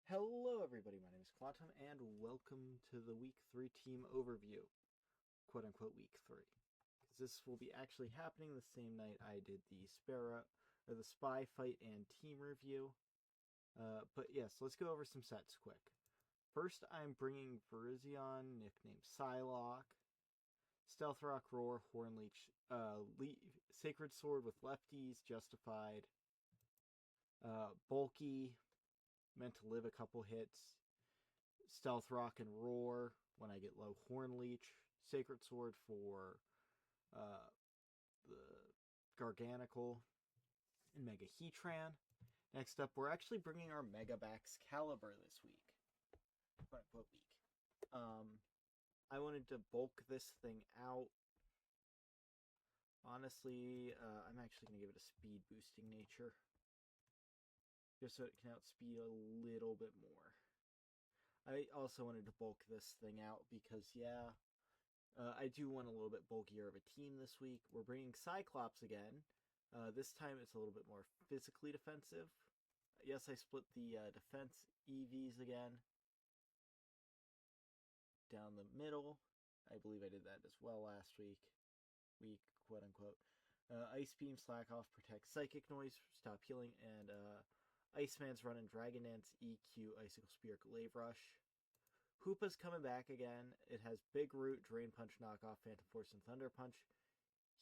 Hello everybody, my name is Quantum, and welcome to the Week 3 team overview. Quote-unquote Week 3. Because this will be actually happening the same night I did the Spy fight and team review. But yes, let's go over some sets quick. First, I'm bringing Virizion, nicknamed Psylocke, Stealth Rock Roar, Hornleech, Sacred Sword with lefties, Justified, Bulky, meant to live a couple hits, Stealth Rock and Roar when I get low Hornleech, Sacred Sword for the Garganical, and Mega Heatran. Next up, we're actually bringing our Megabax Caliber this week. Quote week. I wanted to bulk this thing out. Honestly, I'm actually going to give it a speed boosting nature. Just so it can outspeed a little bit more. I also wanted to bulk this thing out because, I do want a little bit bulkier of a team this week. We're bringing Cyclops again. This time it's a little bit more physically defensive. Yes, I split the defense EVs again. Down the middle. I believe I did that as well last week. Quote unquote. Ice Beam, Slack Off, Protect, Psychic Noise, Stop Healing, and Iceman's Running, Dragon Dance, EQ, Icicle Spear, Glaive Rush. Hoopa's coming back again. It has Big Root, Drain Punch, Knockoff, Phantom Force, and Thunder Punch.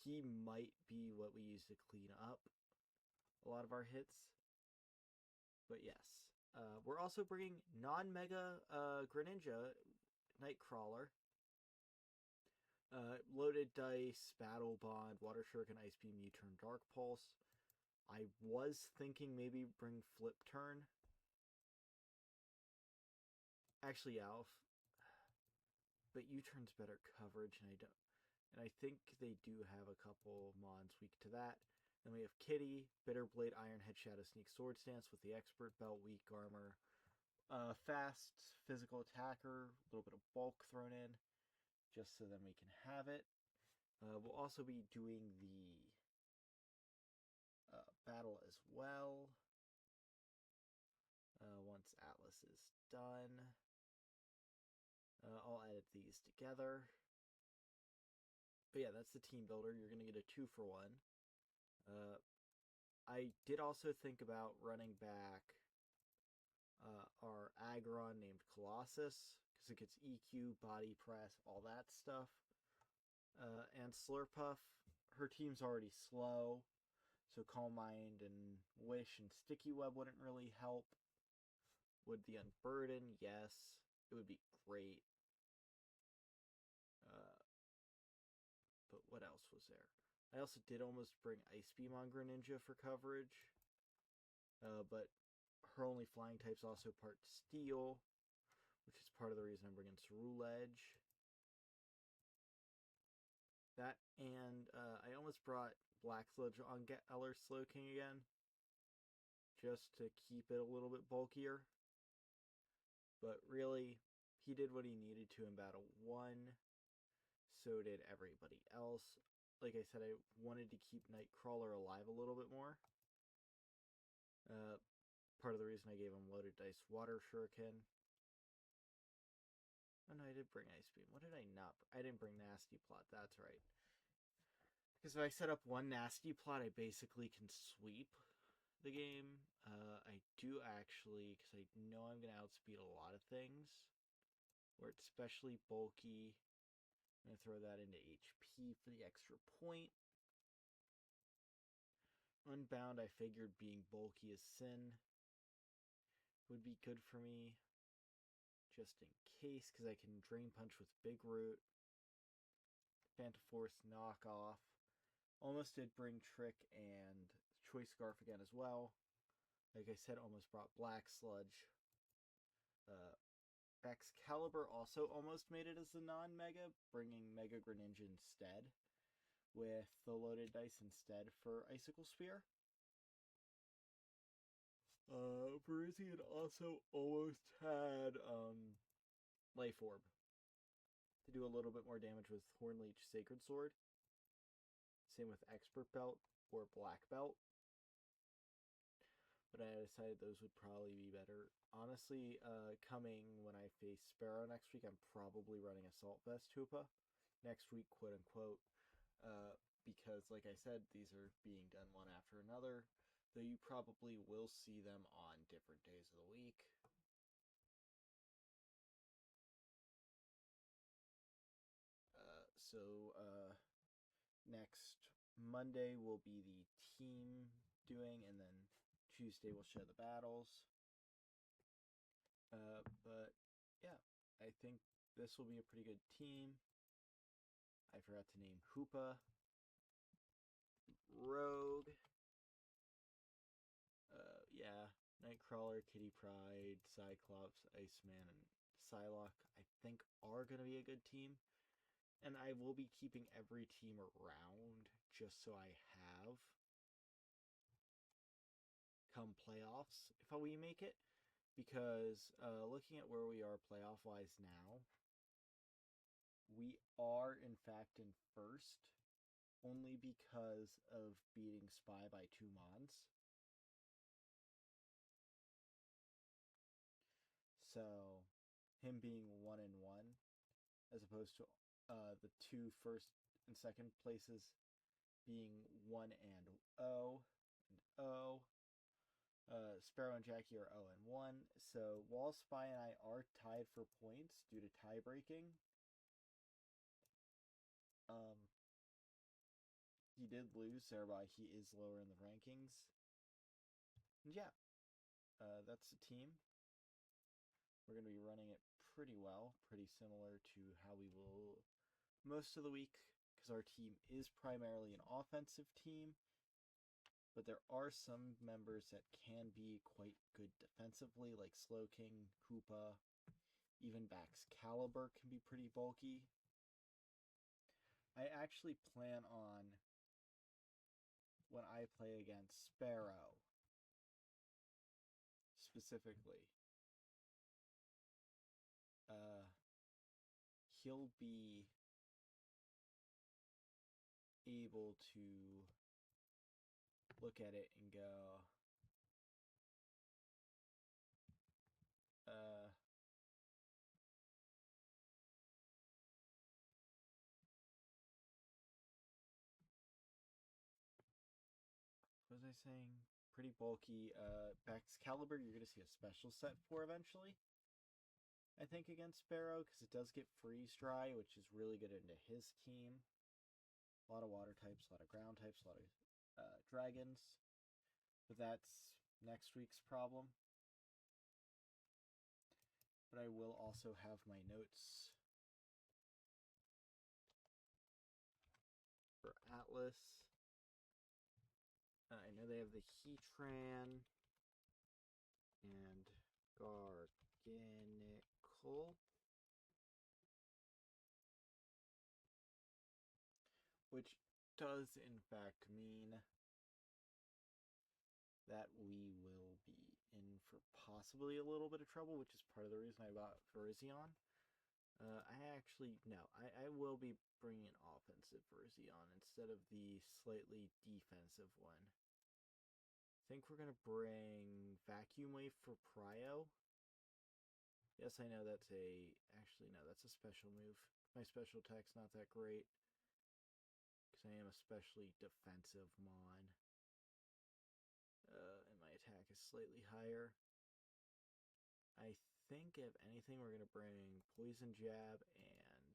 He might be what we use to clean up a lot of our hits. But yes. We're also bringing non-Mega Greninja, Nightcrawler. Loaded Dice, Battle Bond, Water Shuriken, Ice Beam, U-Turn, Dark Pulse. I was thinking maybe bring Flip Turn. Actually, Alf. But U-Turn's better coverage, and I think they do have a couple mons weak to that. Then we have Kitty, Bitter Blade, Iron Head, Shadow Sneak, Sword Stance with the Expert Belt, Weak Armor. Fast, physical attacker, a little bit of bulk thrown in, just so then we can have it. We'll also be doing the battle as well. Once Atlas is done. I'll edit these together. But yeah, that's the team builder. You're going to get a 2-for-1. I did also think about running back our Aggron named Colossus, because it gets EQ, Body Press, all that stuff. And Slurpuff, her team's already slow, so Calm Mind and Wish and Sticky Web wouldn't really help. Would the Unburden? Yes. It would be great. But what else was there? I also did almost bring Ice Beam on Greninja for coverage. But her only flying type's also part Steel, which is part of the reason I'm bringing Ceruledge. That, and I almost brought Black Sludge on Eller Slowking again, just to keep it a little bit bulkier. But really, he did what he needed to in Battle 1. So did everybody else. Like I said, I wanted to keep Nightcrawler alive a little bit more. Part of the reason I gave him Loaded Dice, Water Shuriken. Oh no, I did bring Ice Beam. What did I not? I didn't bring Nasty Plot, that's right. Because if I set up one Nasty Plot, I basically can sweep the game. I do actually, because I know I'm going to outspeed a lot of things, where it's especially bulky. I'm going to throw that into HP for the extra point. Unbound, I figured being bulky as sin would be good for me, just in case, because I can Drain Punch with Big Root. Phantom Force, Knockoff. Almost did bring Trick and Choice Scarf again as well. Like I said, almost brought Black Sludge. Excalibur also almost made it as a non-Mega, bringing Mega Greninja instead, with the Loaded Dice instead for Icicle Spear. Virizion also almost had Life Orb to do a little bit more damage with Hornleech Sacred Sword. Same with Expert Belt or Black Belt. but I decided those would probably be better. Honestly, coming when I face Sparrow next week, I'm probably running Assault Vest Hoopa next week, quote unquote, because, like I said, these are being done one after another, though you probably will see them on different days of the week. Next Monday will be the team doing, and then Tuesday we'll show the battles. But yeah, I think this will be a pretty good team. I forgot to name Hoopa, Rogue, yeah, Nightcrawler, Kitty Pryde, Cyclops, Iceman, and Psylocke, I think are going to be a good team. And I will be keeping every team around just so I have come playoffs if we make it. Because looking at where we are playoff-wise now, we are, in fact, in first, only because of beating Spy by 2 mons. So, him being 1-1, as opposed to the 2 first and second places being 1-0 and 0. Sparrow and Jackie are 0-1. So, while Spy and I are tied for points due to tie breaking, he did lose, thereby he is lower in the rankings. And yeah, that's the team. We're going to be running it pretty well, pretty similar to how we will most of the week, because our team is primarily an offensive team, but there are some members that can be quite good defensively, like Slowking, Hoopa, even Baxcalibur can be pretty bulky. I actually plan on, when I play against Sparrow, specifically, he'll be able to look at it and go, what was I saying? Pretty bulky. Baxcalibur, you're going to see a special set for eventually, I think, against Sparrow, because it does get freeze dry, which is really good into his team. A lot of water types, a lot of ground types, a lot of dragons. But that's next week's problem. But I will also have my notes for Atlas. I know they have the Heatran and Garganical, which does in fact mean that we will be in for possibly a little bit of trouble, which is part of the reason I bought Virizion. I will be bringing an offensive Virizion instead of the slightly defensive one. I think we're going to bring Vacuum Wave for Prio. Yes, I know that's actually, no, that's a special move. My special attack's not that great, because I am especially defensive mon. And my attack is slightly higher. I think, if anything, we're going to bring Poison Jab and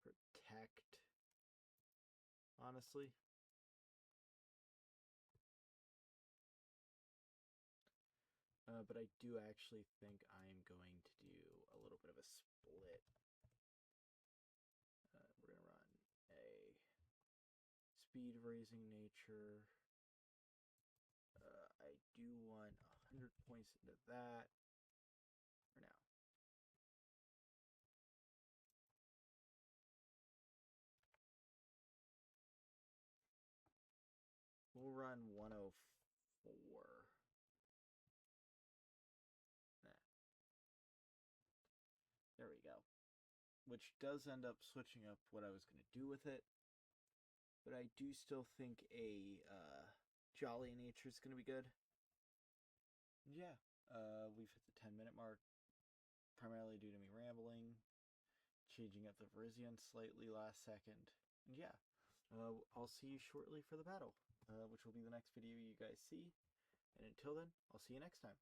Protect, honestly. But I do actually think I'm going to do a little bit of a split. We're going to run a Speed Raising Nature. I do want 100 points into that for now. We'll run 104. There we go. Which does end up switching up what I was going to do with it. But I do still think a Jolly Nature is going to be good. Yeah, we've hit the 10-minute mark, primarily due to me rambling, changing up the Virizion slightly last second. And yeah, I'll see you shortly for the battle, which will be the next video you guys see. And until then, I'll see you next time.